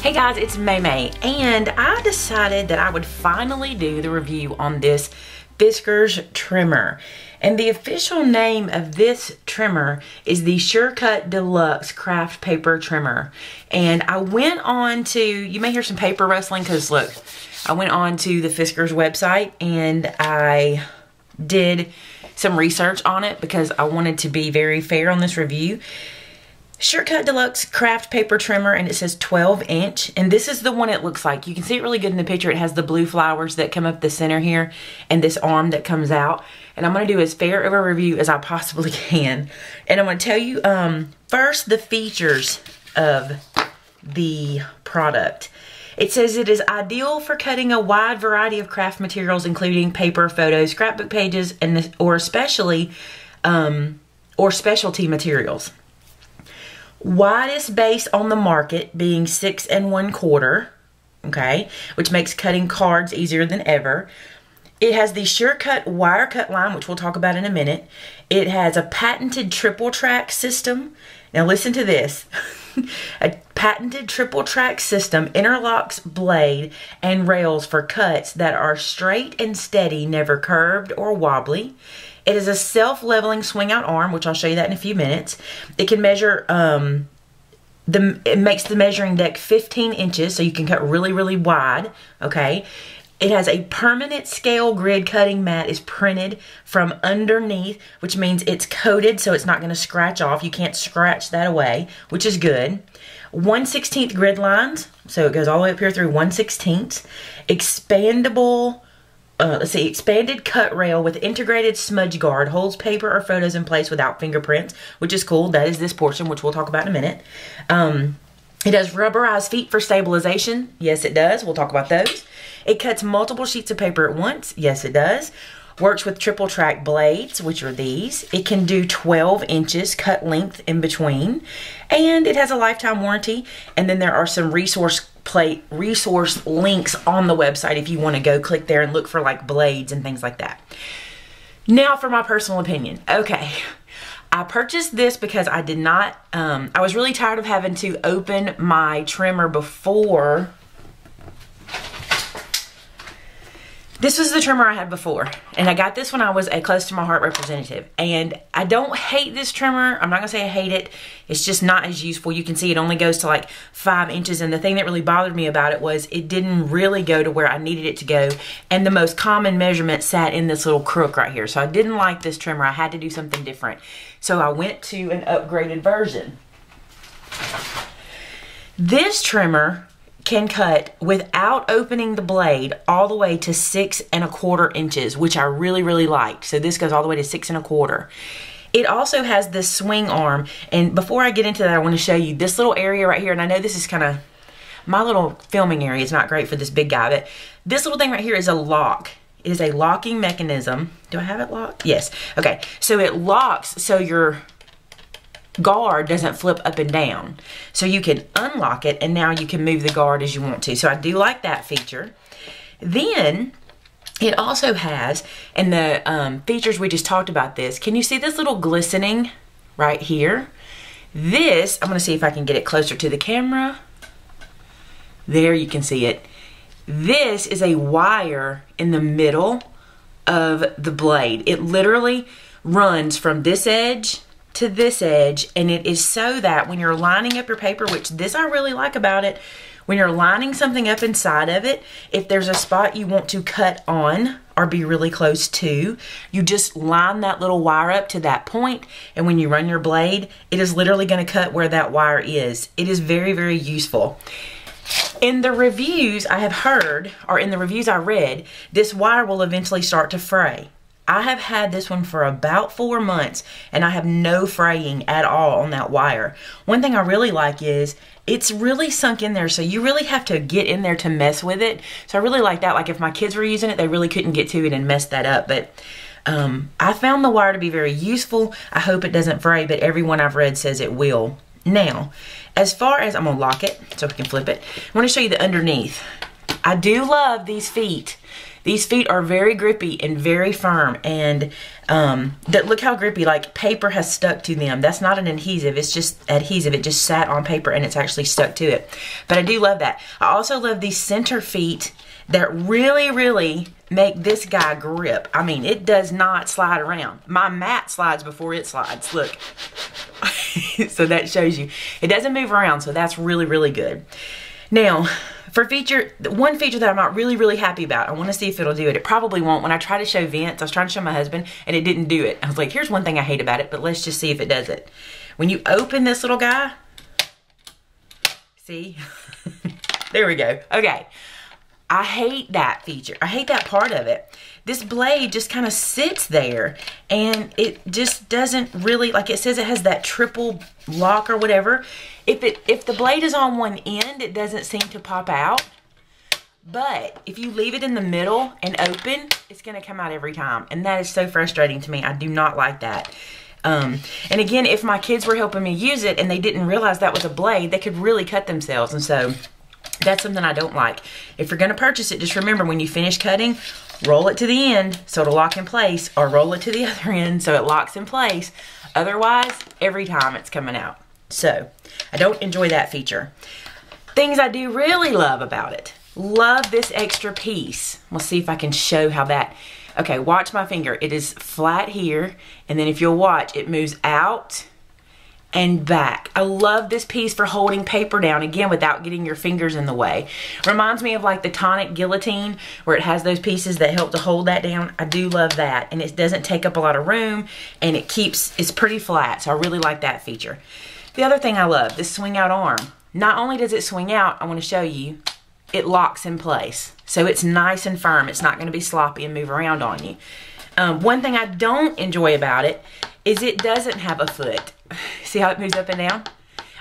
Hey guys, it's Maymay, and I decided that I would finally do the review on this Fiskars trimmer. And the official name of this trimmer is the SureCut Deluxe Craft Paper Trimmer. And I went on to, you may hear some paper rustling because look, I went on to the Fiskars website and I did some research on it because I wanted to be very fair on this review. SureCut Deluxe Craft Paper Trimmer, and it says 12 inch, and this is the one it looks like. You can see it really good in the picture. It has the blue flowers that come up the center here and this arm that comes out. And I'm going to do as fair of a review as I possibly can. And I'm going to tell you first the features of the product. It says it is ideal for cutting a wide variety of craft materials, including paper, photos, scrapbook pages, and or specialty materials. Widest base on the market being 6 1/4, okay, which makes cutting cards easier than ever. It has the SureCut wire cut line, which we'll talk about in a minute. It has a patented triple track system. Now listen to this. A patented triple track system interlocks blade and rails for cuts that are straight and steady, never curved or wobbly. It is a self-leveling swing-out arm, which I'll show you that in a few minutes. It can measure, it makes the measuring deck 15 inches, so you can cut really, really wide, okay? It has a permanent scale grid cutting mat is printed from underneath, which means it's coated, so it's not going to scratch off. You can't scratch that away, which is good. 1/16 grid lines, so it goes all the way up here through 1/16. Expandable... expanded cut rail with integrated smudge guard, holds paper or photos in place without fingerprints, which is cool. That is this portion, which we'll talk about in a minute. It has rubberized feet for stabilization. Yes, it does. We'll talk about those. It cuts multiple sheets of paper at once. Yes, it does. Works with triple track blades, which are these. It can do 12 inches cut length in between. And it has a lifetime warranty. And then there are some resource links on the website if you want to go click there and look for like blades and things like that. Now for my personal opinion. Okay. I purchased this because I did not, I was really tired of having to open my trimmer before. This was the trimmer I had before, and I got this when I was a Close to My Heart representative. And I don't hate this trimmer. I'm not gonna say I hate it. It's just not as useful. You can see it only goes to like 5 inches, and the thing that really bothered me about it was it didn't really go to where I needed it to go, and the most common measurement sat in this little crook right here. So I didn't like this trimmer. I had to do something different. So I went to an upgraded version. This trimmer can cut without opening the blade all the way to 6 1/4 inches, which I really, really liked. So this goes all the way to 6 1/4. It also has this swing arm, and before I get into that, I want to show you this little area right here. And I know this is kind of, my little filming area is not great for this big guy, but this little thing right here is a lock. It is a locking mechanism. Do I have it locked? Yes. Okay, so it locks so your guard doesn't flip up and down. So you can unlock it, and now you can move the guard as you want to. So I do like that feature. Then it also has, and the features we just talked about this, can you see this little glistening right here? This, I'm gonna see if I can get it closer to the camera. There, you can see it. This is a wire in the middle of the blade. It literally runs from this edge to this edge, and it is so that when you're lining up your paper, which this I really like about it, when you're lining something up inside of it, if there's a spot you want to cut on or be really close to, you just line that little wire up to that point, and when you run your blade, it is literally going to cut where that wire is. It is very, very useful. In the reviews I have heard, or in the reviews I read, this wire will eventually start to fray. I have had this one for about 4 months, and I have no fraying at all on that wire. One thing I really like is it's really sunk in there, so you really have to get in there to mess with it. So I really like that. Like if my kids were using it, they really couldn't get to it and mess that up. But I found the wire to be very useful. I hope it doesn't fray, but everyone I've read says it will. Now, as far as, I'm gonna lock it so we can flip it. I want to show you the underneath. I do love these feet. These feet are very grippy and very firm, and look how grippy, like paper has stuck to them. That's not an adhesive, it's just adhesive. It just sat on paper and it's actually stuck to it. But I do love that. I also love these center feet that really, really make this guy grip. I mean, it does not slide around. My mat slides before it slides, look. So that shows you. It doesn't move around, so that's really, really good. Now, for one feature that I'm not really, really happy about, I want to see if it'll do it. It probably won't. When I try to show Vince, I was trying to show my husband, and it didn't do it. I was like, here's one thing I hate about it, but let's just see if it does it. When you open this little guy, see? There we go. Okay. I hate that feature. I hate that part of it. This blade just kind of sits there, and it just doesn't really, like it says it has that triple lock or whatever. If the blade is on one end, it doesn't seem to pop out. But if you leave it in the middle and open, it's going to come out every time. And that is so frustrating to me. I do not like that. And again, if my kids were helping me use it and they didn't realize that was a blade, they could really cut themselves. And so that's something I don't like. If you're going to purchase it, just remember when you finish cutting, roll it to the end so it'll lock in place, or roll it to the other end so it locks in place. Otherwise, every time it's coming out. So, I don't enjoy that feature. Things I do really love about it. Love this extra piece. We'll see if I can show how that... Okay, watch my finger. It is flat here, and then if you'll watch, it moves out and back. I love this piece for holding paper down, again, without getting your fingers in the way. Reminds me of like the tonic guillotine, where it has those pieces that help to hold that down. I do love that, and it doesn't take up a lot of room, and it's pretty flat, so I really like that feature. The other thing I love, this swing out arm. Not only does it swing out, I want to show you, it locks in place. So it's nice and firm. It's not going to be sloppy and move around on you. One thing I don't enjoy about it is it doesn't have a foot. See how it moves up and down?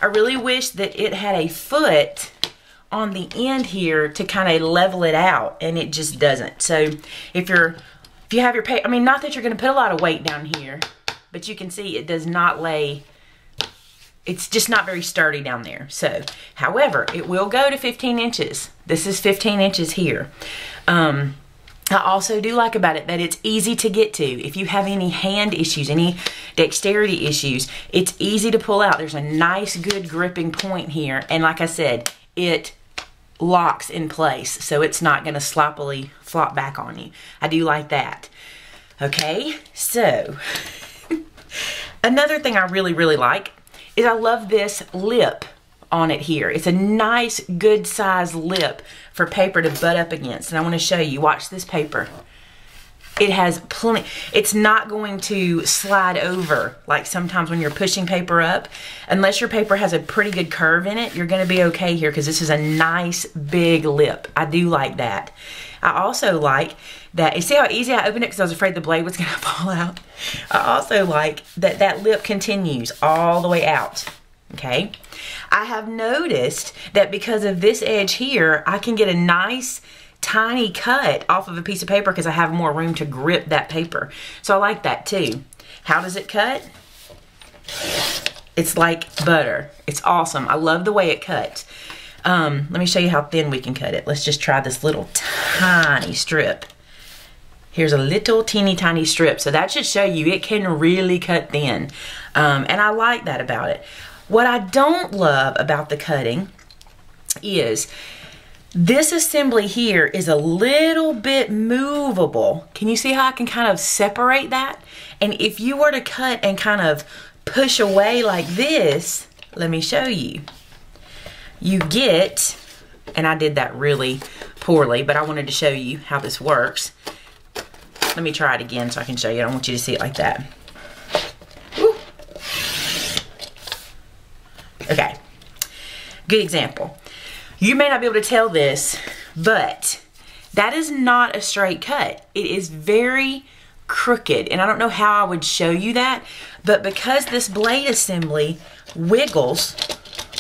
I really wish that it had a foot on the end here to kind of level it out, and it just doesn't. So if you have your paper, I mean, not that you're going to put a lot of weight down here, but you can see it does not lay, it's just not very sturdy down there. So, however, it will go to 15 inches. This is 15 inches here. I also do like about it that it's easy to get to. If you have any hand issues, any dexterity issues, it's easy to pull out. There's a nice, good gripping point here. And like I said, it locks in place, so it's not going to sloppily flop back on you. I do like that. Okay, so another thing I really, really like is I love this lip on it here. It's a nice, good size lip for paper to butt up against. And I want to show you, watch this paper. It has plenty, it's not going to slide over like sometimes when you're pushing paper up. Unless your paper has a pretty good curve in it, you're going to be okay here because this is a nice big lip. I do like that. I also like that, you see how easy I opened it because I was afraid the blade was going to fall out. I also like that that lip continues all the way out. Okay, I have noticed that because of this edge here, I can get a nice tiny cut off of a piece of paper because I have more room to grip that paper. So I like that too. How does it cut? It's like butter. It's awesome. I love the way it cuts. Let me show you how thin we can cut it. Let's just try this little tiny strip. Here's a little teeny tiny strip. So that should show you it can really cut thin. And I like that about it. What I don't love about the cutting is this assembly here is a little bit movable. Can you see how I can kind of separate that? And if you were to cut and kind of push away like this, let me show you. You get, and I did that really poorly, but I wanted to show you how this works. Let me try it again so I can show you. I don't want you to see it like that. Okay, good example. You may not be able to tell this, but that is not a straight cut. It is very crooked, and I don't know how I would show you that, but because this blade assembly wiggles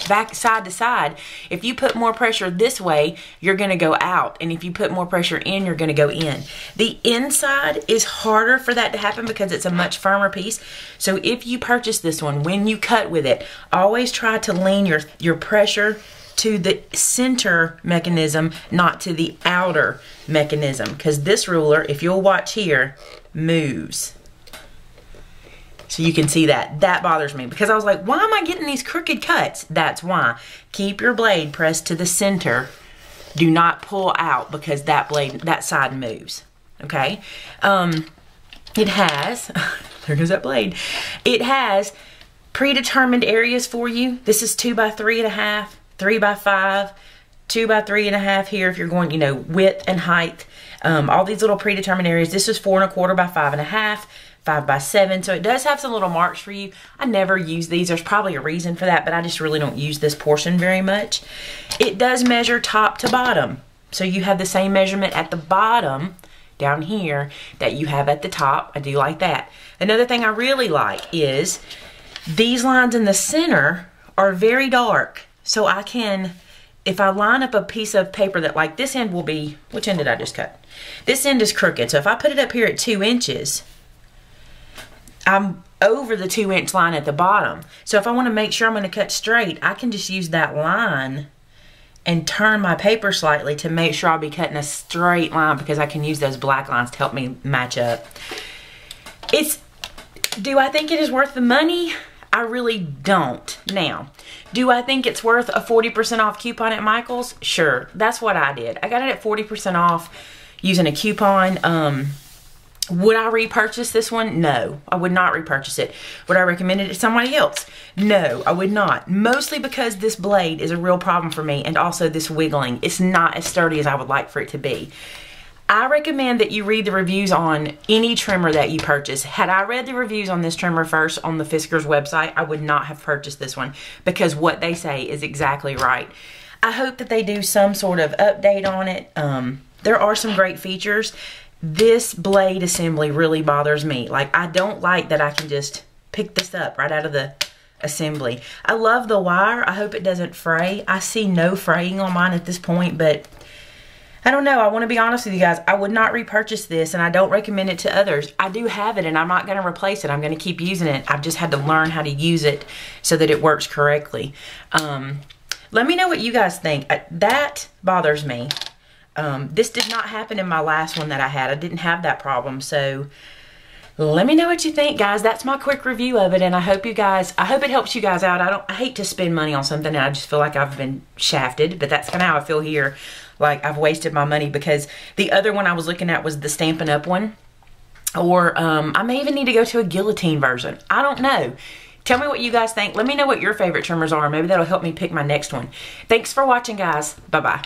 back side to side, if you put more pressure this way, you're going to go out, and if you put more pressure in, you're going to go in. The inside is harder for that to happen because it's a much firmer piece. So if you purchase this one, when you cut with it, always try to lean your pressure to the center mechanism, not to the outer mechanism. Because this ruler, if you'll watch here, moves. So you can see that. That bothers me because I was like, why am I getting these crooked cuts? That's why. Keep your blade pressed to the center. Do not pull out because that blade, that side moves. Okay? It has, there goes that blade. It has predetermined areas for you. This is 2 by 3.5, 3 by 5, 2 by 3.5 here if you're going, you know, width and height. All these little predetermined areas. This is 4 1/4 by 5.5, 5 by 7. So it does have some little marks for you. I never use these. There's probably a reason for that, but I just really don't use this portion very much. It does measure top to bottom. So you have the same measurement at the bottom down here that you have at the top. I do like that. Another thing I really like is these lines in the center are very dark. So I can, if I line up a piece of paper that, like this end will be, which end did I just cut? This end is crooked. So if I put it up here at 2 inches, I'm over the 2-inch line at the bottom. So if I want to make sure I'm going to cut straight, I can just use that line and turn my paper slightly to make sure I'll be cutting a straight line, because I can use those black lines to help me match up. Do I think it is worth the money? I really don't. Now, do I think it's worth a 40% off coupon at Michael's? Sure, that's what I did. I got it at 40% off using a coupon. Would I repurchase this one? No, I would not repurchase it. Would I recommend it to somebody else? No, I would not. Mostly because this blade is a real problem for me, and also this wiggling. It's not as sturdy as I would like for it to be. I recommend that you read the reviews on any trimmer that you purchase. Had I read the reviews on this trimmer first on the Fiskars website, I would not have purchased this one, because what they say is exactly right. I hope that they do some sort of update on it. There are some great features. This blade assembly really bothers me. Like, I don't like that I can just pick this up right out of the assembly. I love the wire. I hope it doesn't fray. I see no fraying on mine at this point, but I don't know. I want to be honest with you guys. I would not repurchase this, and I don't recommend it to others. I do have it, and I'm not going to replace it. I'm going to keep using it. I've just had to learn how to use it so that it works correctly. Let me know what you guys think. That bothers me. This did not happen in my last one that I had. I didn't have that problem, so let me know what you think, guys. That's my quick review of it, and I hope it helps you guys out. I hate to spend money on something and I just feel like I've been shafted, but that's kind of how I feel here. Like, I've wasted my money, because the other one I was looking at was the Stampin' Up one, or I may even need to go to a guillotine version. I don't know. Tell me what you guys think. Let me know what your favorite trimmers are. Maybe that'll help me pick my next one. Thanks for watching, guys. Bye-bye.